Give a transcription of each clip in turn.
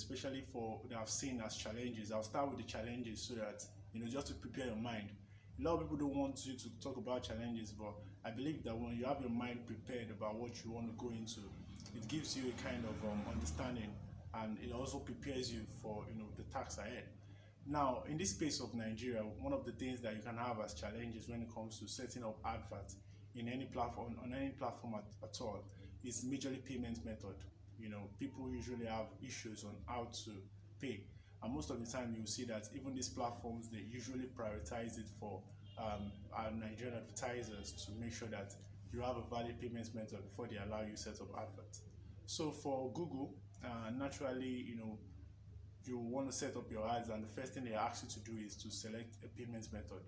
especially for that I've seen as challenges. I'll start with the challenges so that just to prepare your mind. A lot of people don't want you to talk about challenges, but I believe that when you have your mind prepared about what you want to go into, it gives you a kind of understanding, and it also prepares you for the tasks ahead. Now, in this space of Nigeria, one of the things that you can have as challenges when it comes to setting up adverts in any platform, on any platform at all, is majorly payment method. People usually have issues on how to pay, and most of the time you see that even these platforms, they usually prioritize it for our Nigerian advertisers to make sure that you have a valid payment method before they allow you set up adverts. So for Google, naturally, you want to set up your ads, and the first thing they ask you to do is to select a payment method.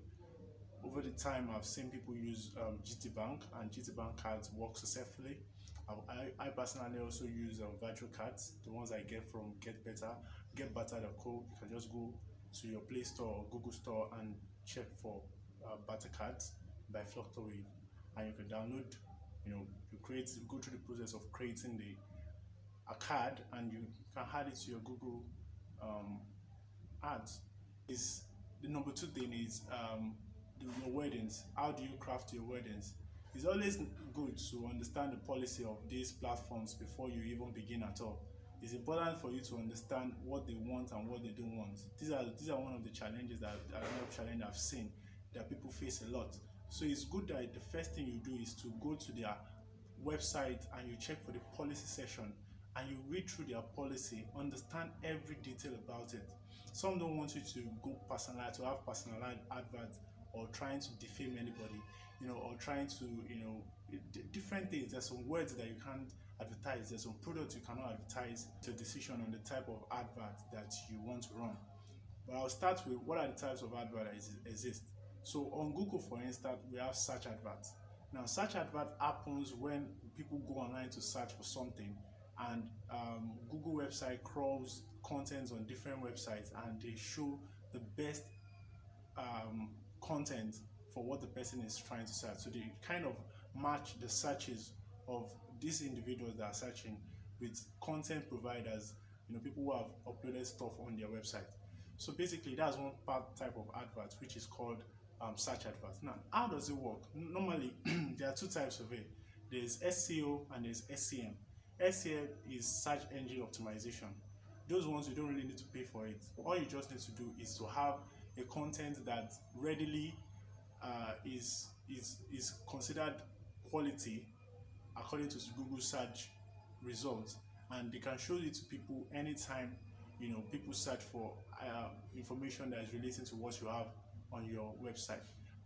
Over the time, I've seen people use GTBank, and GTBank cards work successfully. I personally also use virtual cards, the ones I get from getbetter.co. You can just go to your Play Store or Google Store and check for Barter cards by Flutterwave, and you can download. You go through the process of creating a card, and you can add it to your Google ads. Is the number two thing is your weddings. How do you craft your weddings? It's always good to understand the policy of these platforms before you even begin at all. It's important for you to understand what they want and what they don't want. These are one of the challenges I've seen that people face a lot. So it's good that the first thing you do is to go to their website and you check for the policy section, and you read through their policy, understand every detail about it. Some don't want you to go personalized, to have personalized adverts, or trying to defame anybody, or trying to, different things. There's some words that you can't advertise. There's some products you cannot advertise. It's a decision on the type of advert that you want to run. But I'll start with what are the types of adverts that exist. So on Google, for instance, we have search adverts. Now, search advert happens when people go online to search for something, and Google website crawls contents on different websites, and they show the best content for what the person is trying to search. So they kind of match the searches of these individuals that are searching with content providers, people who have uploaded stuff on their website. So basically, that's one type of advert, which is called search adverts. Now, how does it work? Normally, there are two types of it. There's SEO and there's SEM. SEM is search engine optimization. Those ones, you don't really need to pay for it. All you just need to do is to have a content that readily is considered quality according to Google search results, and they can show it to people anytime people search for information that is relating to what you have on your website.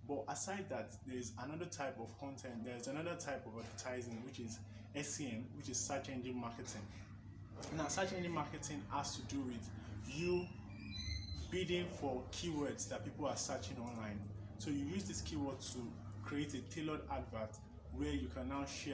But aside that, there is another type of content, there's another type of advertising, which is SEM, which is search engine marketing. Now, search engine marketing has to do with you bidding for keywords that people are searching online. So you use this keyword to create a tailored advert where you can now say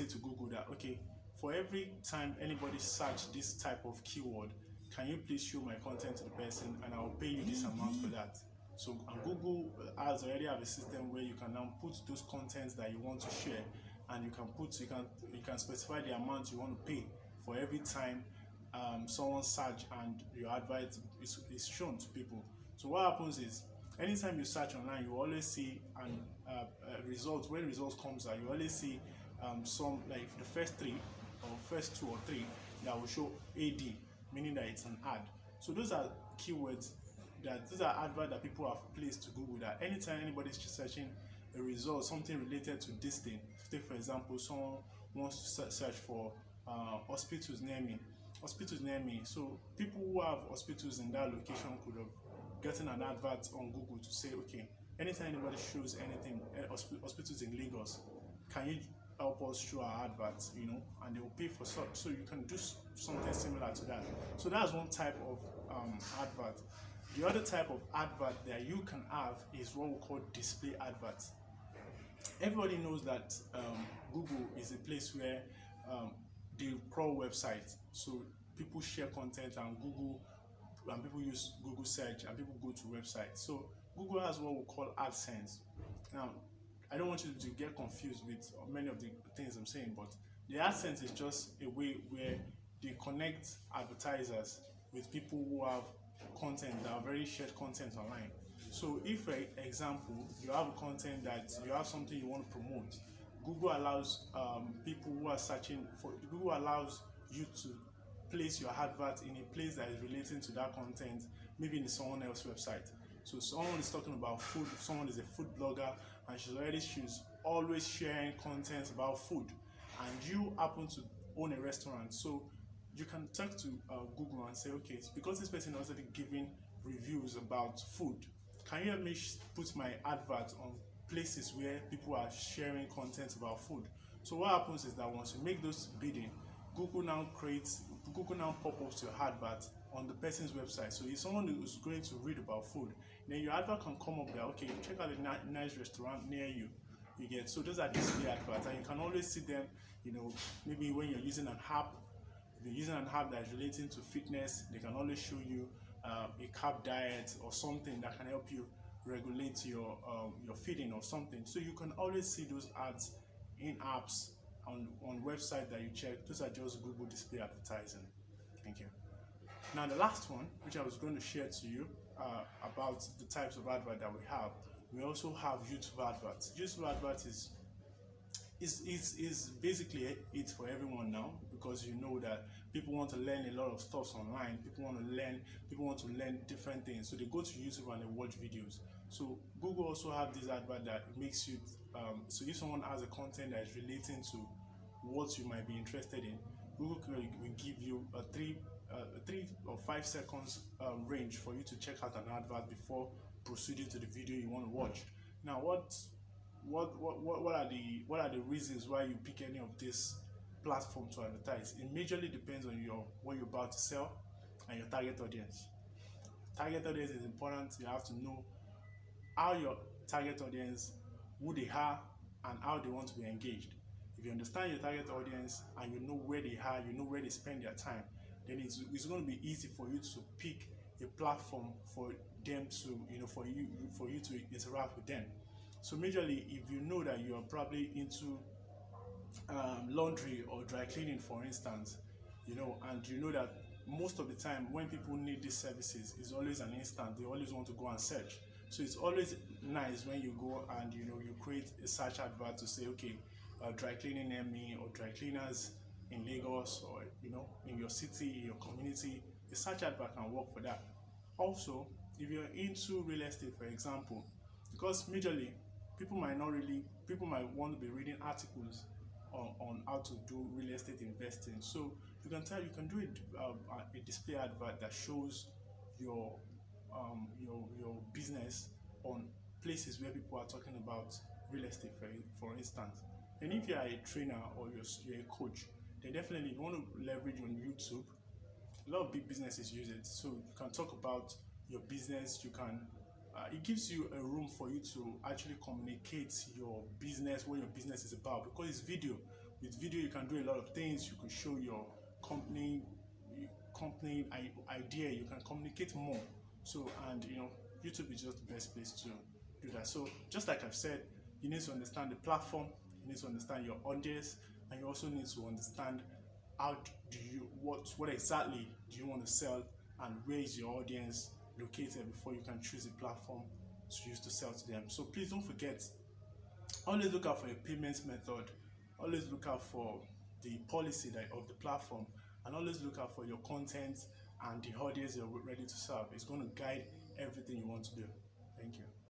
to Google that, okay, for every time anybody search this type of keyword, can you please show my content to the person, and I'll pay you this amount for that. So, and Google already have a system where you can now put those contents that you want to share, and you can specify the amount you want to pay for every time someone search and your advert is shown to people. So what happens is, anytime you search online, you always see results. When results comes out, you always see some, like the first two or three that will show AD, meaning that it's an ad. So those are keywords these are adverts that people have placed to Google, that anytime anybody's searching a result, something related to this thing. Take for example, someone wants to search for hospitals near me. So people who have hospitals in that location could have gotten an advert on Google to say, okay, anytime anybody shows anything, hospitals in Lagos, can you help us show our adverts, and they will pay for such. So you can do something similar to that. So that's one type of advert. The other type of advert that you can have is what we call display adverts. Everybody knows that Google is a place where they crawl websites. So people share content, and people use Google search, and people go to websites. So Google has what we call AdSense. Now, I don't want you to get confused with many of the things I'm saying, but the AdSense is just a way where they connect advertisers with people who have content that are very shared content online. So if, for example, you have a content that you have something you want to promote, Google allows people who are searching for, Google allows you to place your advert in a place that is relating to that content, maybe in someone else's website. So someone is talking about food, someone is a food blogger, and she's always sharing content about food, and you happen to own a restaurant. So you can talk to Google and say, okay, because this person is already giving reviews about food, can you help me put my advert on places where people are sharing content about food? So what happens is that once you make those bidding, Google now pop-ups your advert on the person's website. So if someone is going to read about food, then your advert can come up there. Okay, check out a nice restaurant near you. You get, so those are display adverts, and you can always see them. Maybe when you're using an app, if you're using an app that is relating to fitness, they can always show you a carb diet or something that can help you regulate your feeding or something. So you can always see those ads in apps, on website that you check. Those are just Google display advertising. Thank you. Now the last one, which I was going to share to you about the types of advert that we have. We also have YouTube adverts. YouTube adverts is basically it for everyone now, because you know that people want to learn a lot of stuff online. People want to learn different things, so they go to YouTube and they watch videos. So Google also have this advert that makes you so if someone has a content that is relating to what you might be interested in, Google will give you a 3 or 5 seconds range for you to check out an advert before proceeding to the video you want to watch. Now what are the reasons why you pick any of this platform to advertise? It majorly depends on what you're about to sell and your target audience. Target audience is important. You have to know how your target audience, who they are, and how they want to be engaged. If you understand your target audience and you know where they are, you know where they spend their time, then it's going to be easy for you to pick a platform for them to, for you to interact with them. So majorly, if you know that you are probably into laundry or dry cleaning, for instance, and you know that most of the time when people need these services, it's always an instant. They always want to go and search. So it's always nice when you go and you create a search advert to say, okay, dry cleaning near me, or dry cleaners in Lagos, or in your city, in your community. A search advert can work for that. Also, if you're into real estate, for example, because majorly people might want to be reading articles on how to do real estate investing. So you can do a display advert that shows your business on places where people are talking about real estate, for instance. And if you are a trainer or you're a coach, then definitely you want to leverage on YouTube. A lot of big businesses use it, so you can talk about your business. It gives you a room for you to actually communicate your business, what your business is about, because it's video. With video, you can do a lot of things. You can show your company idea. You can communicate more. So, and YouTube is just the best place to do that. So, just like I've said, you need to understand the platform, you need to understand your audience, and you also need to understand what exactly do you want to sell, and where is your audience located before you can choose a platform to use to sell to them. So please don't forget, always look out for a payment method, always look out for the policy of the platform, and always look out for your content and the audience you're ready to serve. It's going to guide everything you want to do. Thank you.